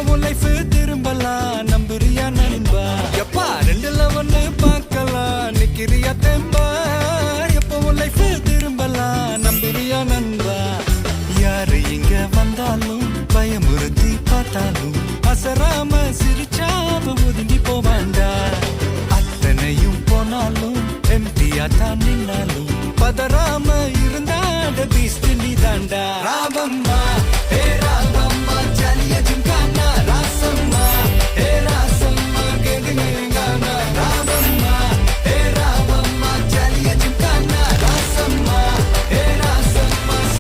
எப்பவும் லைஃப் திரும்பலாம் நம்புறியா நண்பா? எப்பா ரெண்டுல ஒண்ணு பார்க்கலாம் நிக்கிறியா தெம்பா? எப்பவும் லைஃப் திரும்பலாம் நம்புறியா நண்பா? யாரு இங்க வந்தாலும் பயமுறுத்தி பார்த்தாலும் அசராம சிரிச்சாம ஒதுங்கி போவாண்டா. அத்தனையும் போனாலும் எம்டியா தான் நின்னாலும் பதறாம இருந்தாட பீஸ்ட் நீ தாண்டா. ராவம்மா